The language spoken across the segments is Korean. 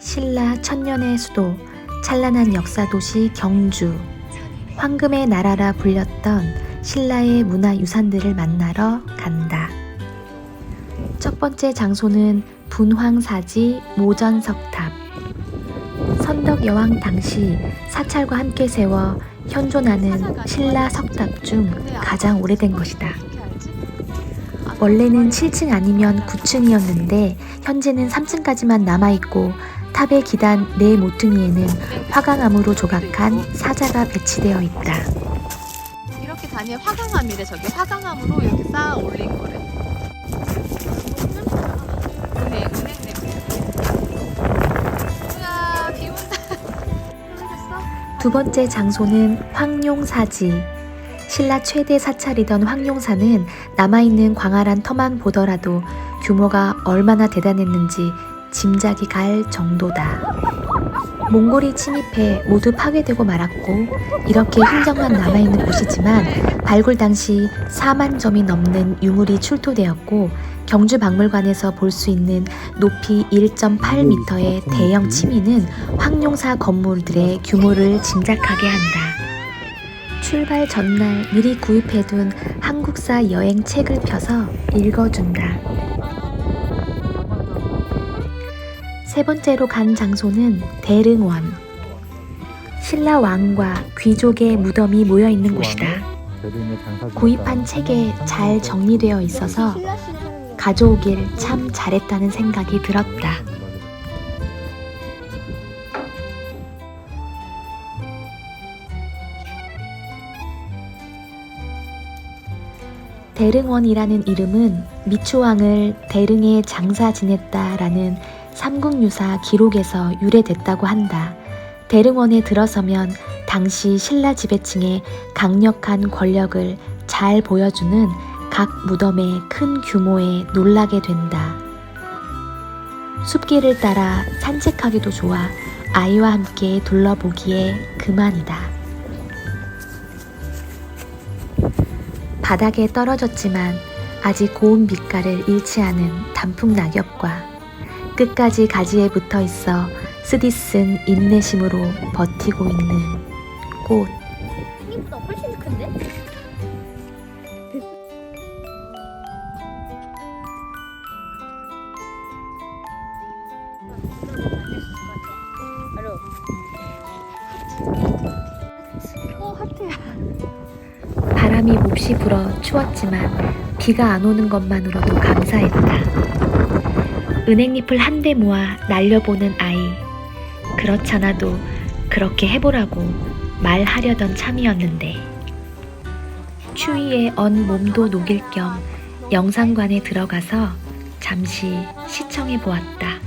신라 천년의 수도, 찬란한 역사 도시 경주, 황금의 나라라 불렸던 신라의 문화유산들을 만나러 간다. 첫 번째 장소는 분황사지 모전석탑. 선덕여왕 당시 사찰과 함께 세워 현존하는 신라 석탑 중 가장 오래된 것이다. 원래는 7층 아니면 9층이었는데 현재는 3층까지만 남아있고 탑의 기단 네 모퉁이에는 화강암으로 조각한 사자가 배치되어 있다. 이렇게 다니에 화강암이래. 저게 화강암으로 이렇게 쌓아 올린 거래. 은행 뭐야, 비 온다. 두 번째 장소는 황룡사지. 신라 최대 사찰이던 황룡사는 남아있는 광활한 터만 보더라도 규모가 얼마나 대단했는지 짐작이 갈 정도다. 몽골이 침입해 모두 파괴되고 말았고 이렇게 흔적만 남아있는 곳이지만 발굴 당시 4만 점이 넘는 유물이 출토되었고 경주 박물관에서 볼 수 있는 높이 1.8m의 대형 침이는 황룡사 건물들의 규모를 짐작하게 한다. 출발 전날 미리 구입해둔 한국사 여행 책을 펴서 읽어준다. 세 번째로 간 장소는 대릉원. 신라 왕과 귀족의 무덤이 모여있는 곳이다. 구입한 책에 잘 정리되어 있어서 가져오길 참 잘했다는 생각이 들었다. 대릉원이라는 이름은 미추왕을 대릉에 장사 지냈다라는 삼국유사 기록에서 유래됐다고 한다. 대릉원에 들어서면 당시 신라 지배층의 강력한 권력을 잘 보여주는 각 무덤의 큰 규모에 놀라게 된다. 숲길을 따라 산책하기도 좋아 아이와 함께 둘러보기에 그만이다. 바닥에 떨어졌지만 아직 고운 빛깔을 잃지 않은 단풍 낙엽과 끝까지 가지에 붙어 있어 쓰디쓴 인내심으로 버티고 있는 꽃. 생각보다 훨씬 큰데? 하트야. 바람이 몹시 불어 추웠지만 비가 안 오는 것만으로도 감사했다. 은행잎을 한데 모아 날려보는 아이. 그렇잖아도 그렇게 해보라고 말하려던 참이었는데 추위에 언 몸도 녹일 겸 영상관에 들어가서 잠시 시청해 보았다.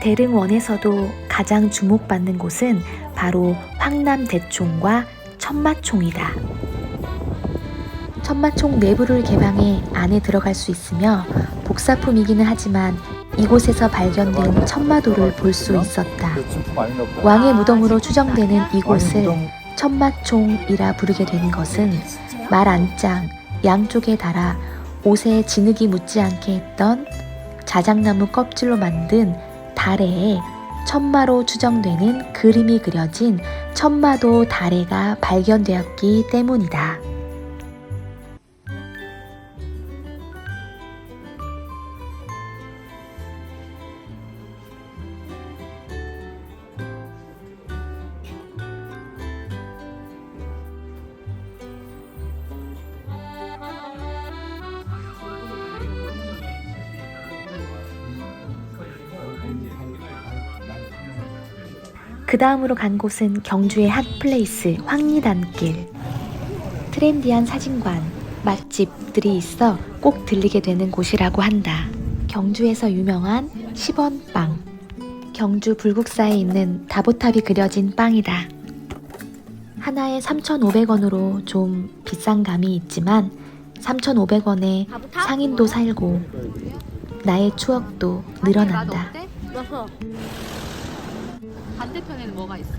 대릉원에서도 가장 주목받는 곳은 바로 황남대총과 천마총이다. 천마총 내부를 개방해 안에 들어갈 수 있으며 복사품이기는 하지만 이곳에서 발견된 천마도를 볼 수 있었다. 왕의 무덤으로 추정되는 이곳을 천마총이라 부르게 된 것은 말 안장 양쪽에 달아 옷에 진흙이 묻지 않게 했던 자작나무 껍질로 만든 다래에 천마로 추정되는 그림이 그려진 천마도 다래가 발견되었기 때문이다. 그 다음으로 간 곳은 경주의 핫플레이스 황리단길. 트렌디한 사진관, 맛집들이 있어 꼭 들리게 되는 곳이라고 한다. 경주에서 유명한 10원 빵. 경주 불국사에 있는 다보탑이 그려진 빵이다. 하나에 3,500원으로 좀 비싼 감이 있지만 3,500원에 상인도 살고 나의 추억도 늘어난다. 반대편에는 뭐가 있어?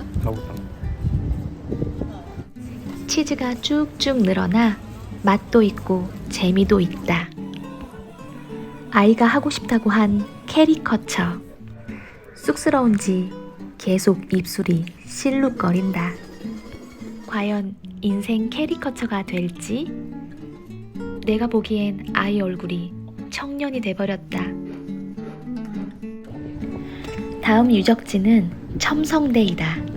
치즈가 쭉쭉 늘어나 맛도 있고 재미도 있다. 아이가 하고 싶다고 한 캐리커처. 쑥스러운지 계속 입술이 실룩거린다. 과연 인생 캐리커처가 될지? 내가 보기엔 아이 얼굴이 청년이 돼버렸다. 다음 유적지는 첨성대이다.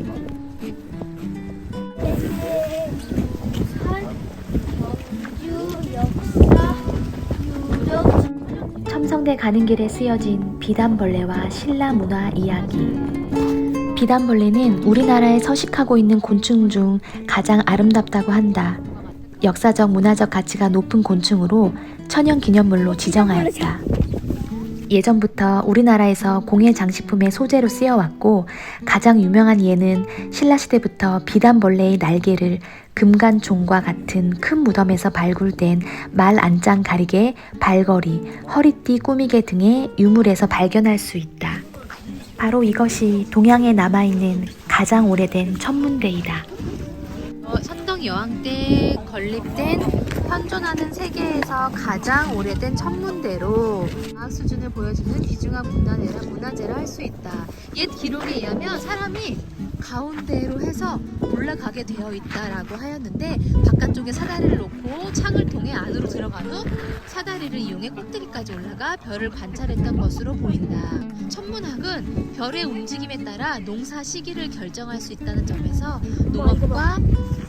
첨성대 가는 길에 쓰여진 비단벌레와 신라 문화 이야기. 비단벌레는 우리나라에 서식하고 있는 곤충 중 가장 아름답다고 한다. 역사적 문화적 가치가 높은 곤충으로 천연기념물로 지정하였다. 예전부터 우리나라에서 공예 장식품의 소재로 쓰여왔고 가장 유명한 예는 신라시대부터 비단벌레의 날개를 금관종과 같은 큰 무덤에서 발굴된 말 안장 가리개, 발걸이, 허리띠 꾸미개 등의 유물에서 발견할 수 있다. 바로 이것이 동양에 남아있는 가장 오래된 천문대이다. 선덕 여왕 때 건립된 현존하는 세계에서 가장 오래된 천문대로 과학 수준을 보여주는 귀중한 문화재를 할 수 있다. 옛 기록에 의하면 사람이 가운데로 해서 올라가게 되어 있다라고 하였는데 바깥쪽에 사다리를 놓고 창을 통해 안으로 들어간 후 사다리를 이용해 꼭대기까지 올라가 별을 관찰했던 것으로 보인다. 천문학은 별의 움직임에 따라 농사 시기를 결정할 수 있다는 점에서 농업과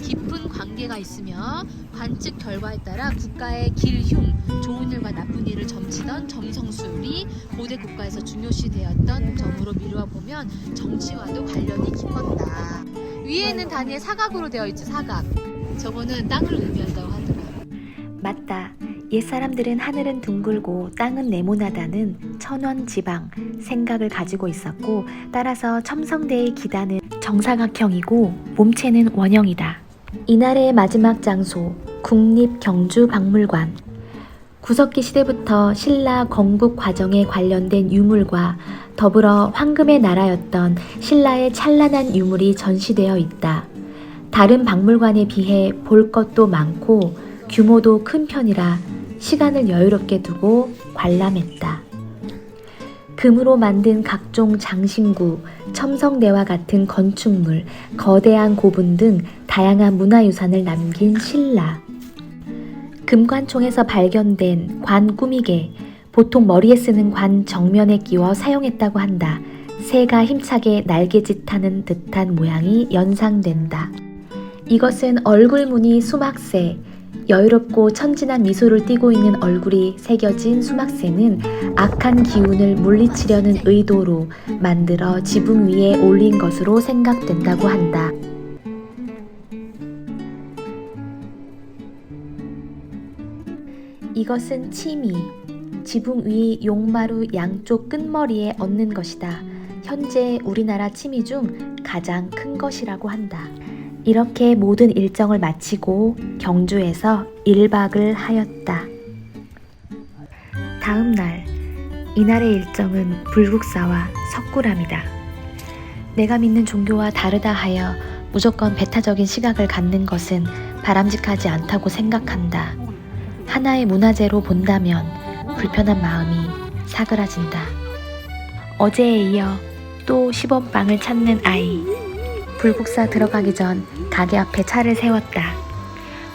깊은 관계가 있으며 관측 결과에 따라 국가의 길, 흉, 좋은 일과 나쁜 일을 점치던 점성술이 고대 국가에서 중요시되었던 점으로 미루어 보면 정치와도 관련이 깊었다. 위에는 단위의 사각으로 되어 있지, 사각. 저거는 땅을 의미한다고 하더라고요. 맞다. 옛사람들은 하늘은 둥글고 땅은 네모나다는 천원지방 생각을 가지고 있었고 따라서 첨성대의 기단은 정사각형이고 몸체는 원형이다. 이날의 마지막 장소 국립경주박물관. 구석기 시대부터 신라 건국 과정에 관련된 유물과 더불어 황금의 나라였던 신라의 찬란한 유물이 전시되어 있다. 다른 박물관에 비해 볼 것도 많고 규모도 큰 편이라 시간을 여유롭게 두고 관람했다. 금으로 만든 각종 장신구, 첨성대와 같은 건축물, 거대한 고분 등 다양한 문화유산을 남긴 신라. 금관총에서 발견된 관 꾸미개, 보통 머리에 쓰는 관 정면에 끼워 사용했다고 한다. 새가 힘차게 날개짓하는 듯한 모양이 연상된다. 이것은 얼굴무늬 수막새, 여유롭고 천진한 미소를 띠고 있는 얼굴이 새겨진 수막새는 악한 기운을 물리치려는 의도로 만들어 지붕 위에 올린 것으로 생각된다고 한다. 이것은 치미, 지붕 위 용마루 양쪽 끝머리에 얹는 것이다. 현재 우리나라 치미 중 가장 큰 것이라고 한다. 이렇게 모든 일정을 마치고 경주에서 1박을 하였다. 다음 날, 이날의 일정은 불국사와 석굴암이다. 내가 믿는 종교와 다르다 하여 무조건 배타적인 시각을 갖는 것은 바람직하지 않다고 생각한다. 하나의 문화재로 본다면 불편한 마음이 사그라진다. 어제에 이어 또 시범빵을 찾는 아이. 불국사 들어가기 전 가게 앞에 차를 세웠다.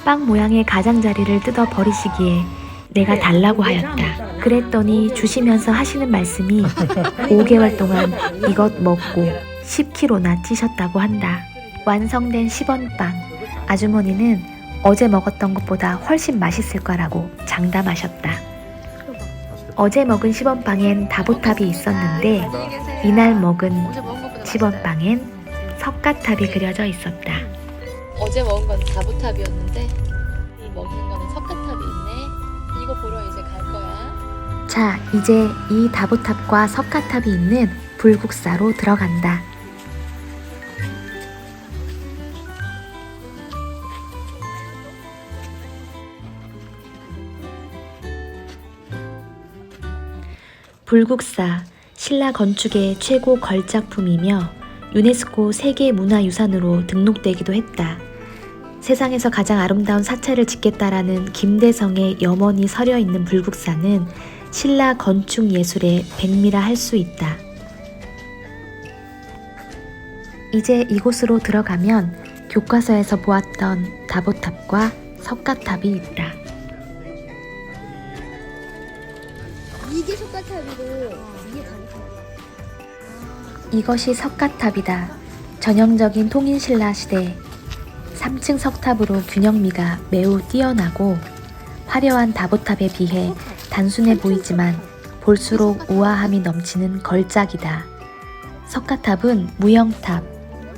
빵 모양의 가장자리를 뜯어 버리시기에 내가 달라고 하였다. 그랬더니 주시면서 하시는 말씀이 5개월 동안 이것 먹고 10kg나 찌셨다고 한다. 완성된 시범빵. 아주머니는 어제 먹었던 것보다 훨씬 맛있을 거라고 장담하셨다. 어제 먹은 시범빵엔 다보탑이 있었는데 이날 먹은 시범빵엔 석가탑이 그려져 있었다. 어제 먹은 건 다보탑이었는데 먹는 거는 석가탑이 있네. 이거 보러 이제 갈 거야. 자, 이제 이 다보탑과 석가탑이 있는 불국사로 들어간다. 불국사, 신라 건축의 최고 걸작품이며 유네스코 세계문화유산으로 등록되기도 했다. 세상에서 가장 아름다운 사찰을 짓겠다라는 김대성의 염원이 서려있는 불국사는 신라 건축예술의 백미라 할 수 있다. 이제 이곳으로 들어가면 교과서에서 보았던 다보탑과 석가탑이 있다. 이게 석가탑이고 이게 다리탑. 이것이 석가탑이다. 전형적인 통인신라 시대 3층 석탑으로 균형미가 매우 뛰어나고 화려한 다보탑에 비해 단순해 보이지만 볼수록 우아함이 넘치는 걸작이다. 석가탑은 무형탑,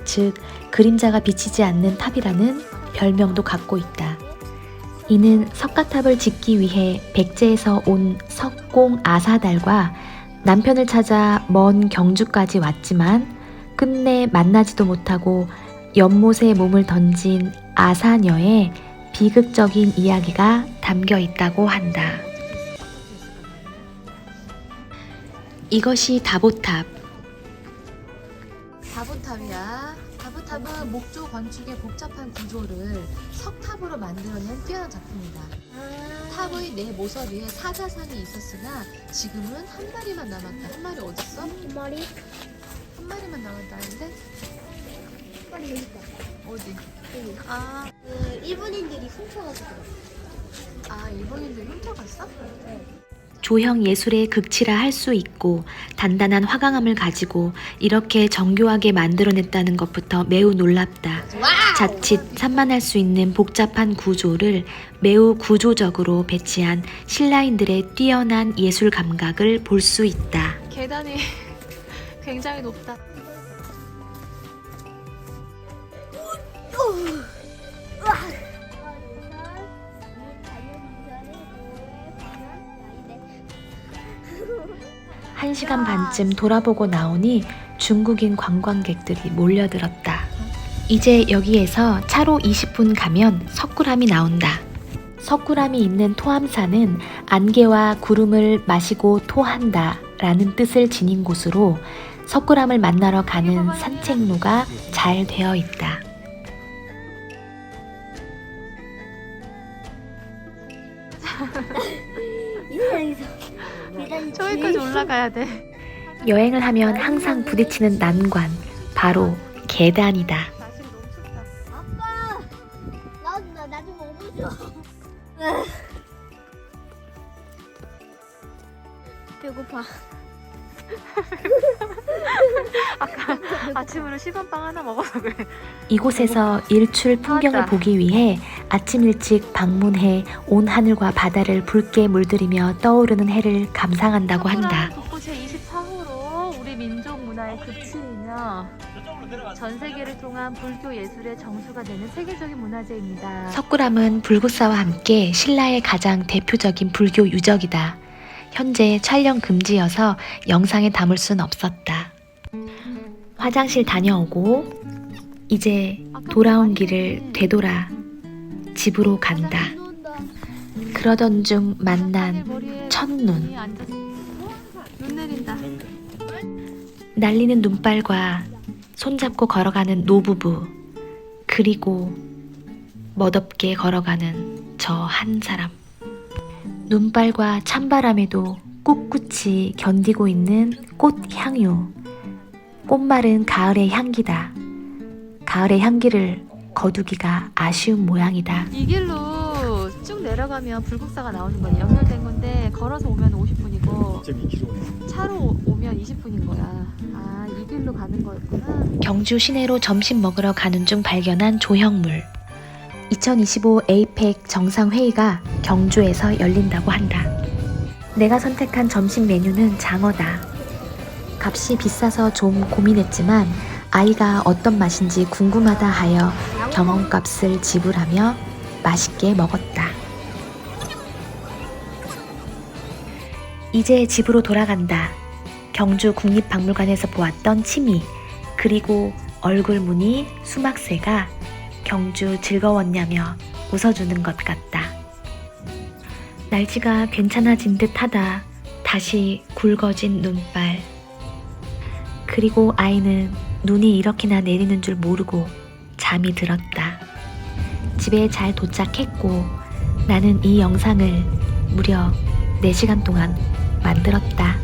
즉 그림자가 비치지 않는 탑이라는 별명도 갖고 있다. 이는 석가탑을 짓기 위해 백제에서 온 석공 아사달과 남편을 찾아 먼 경주까지 왔지만 끝내 만나지도 못하고 연못에 몸을 던진 아사녀의 비극적인 이야기가 담겨 있다고 한다. 이것이 다보탑. 다보탑이야. 다보탑은 목조 건축의 복잡한 구조를 석탑으로 만들어낸 뛰어난 작품이다. 탑의 네 모서 위에 사자상이 있었으나 지금은 한 마리만 남았다. 한 마리 어딨어? 한 마리? 한 마리만 남았다는데? 한 마리 여기 있다. 어디? 여기. 아, 그 일본인들이 훔쳐가서 그래. 일본인들이 훔쳐갔어? 조형 예술의 극치라 할 수 있고 단단한 화강암을 가지고 이렇게 정교하게 만들어냈다는 것부터 매우 놀랍다. 자칫 산만할 수 있는 복잡한 구조를 매우 구조적으로 배치한 신라인들의 뛰어난 예술 감각을 볼 수 있다. 계단이 굉장히 높다. 한 시간 반쯤 돌아보고 나오니 중국인 관광객들이 몰려들었다. 이제 여기에서 차로 20분 가면 석굴암이 나온다. 석굴암이 있는 토암산은 안개와 구름을 마시고 토한다 라는 뜻을 지닌 곳으로 석굴암을 만나러 가는 산책로가 잘 되어 있다. 저기까지 올라가야 돼. 여행을 하면 항상 부딪히는 난관, 바로 계단이다. 아빠! 나 좀 업어줘. 배고파. 아침으로 시범빵 하나 먹어서 그래. 이곳에서 일출 풍경을 맞아. 보기 위해 아침 일찍 방문해 온 하늘과 바다를 붉게 물들이며 떠오르는 해를 감상한다고 한다. 국보 제24호로 우리 민족 문화의 극치이며 전 세계를 통한 불교 예술의 정수가 되는 세계적인 문화재입니다. 석굴암은 불국사와 함께 신라의 가장 대표적인 불교 유적이다. 현재 촬영 금지여서 영상에 담을 순 없었다. 화장실 다녀오고 이제 돌아온 길을 되돌아 집으로 간다. 그러던 중 만난 첫눈. 눈 내린다. 날리는 눈발과 손잡고 걸어가는 노부부, 그리고 멋없게 걸어가는 저 한 사람. 눈발과 찬바람에도 꿋꿋이 견디고 있는 꽃향유. 꽃말은 가을의 향기다. 가을의 향기를 거두기가 아쉬운 모양이다. 이 길로 쭉 내려가면 불국사가 나오는 거야. 연결된 건데 걸어서 오면 50분이고 2.2km. 차로 오면 20분인 거야. 아, 이 길로 가는 거였구나. 경주 시내로 점심 먹으러 가는 중 발견한 조형물. 2025 에이펙 정상회의가 경주에서 열린다고 한다. 내가 선택한 점심 메뉴는 장어다. 값이 비싸서 좀 고민했지만 아이가 어떤 맛인지 궁금하다 하여 경험값을 지불하며 맛있게 먹었다. 이제 집으로 돌아간다. 경주 국립박물관에서 보았던 치미, 그리고 얼굴 무늬 수막새가 경주 즐거웠냐며 웃어주는 것 같다. 날씨가 괜찮아진 듯 하다. 다시 굵어진 눈발. 그리고 아이는 눈이 이렇게나 내리는 줄 모르고 잠이 들었다. 집에 잘 도착했고 나는 이 영상을 무려 4시간 동안 만들었다.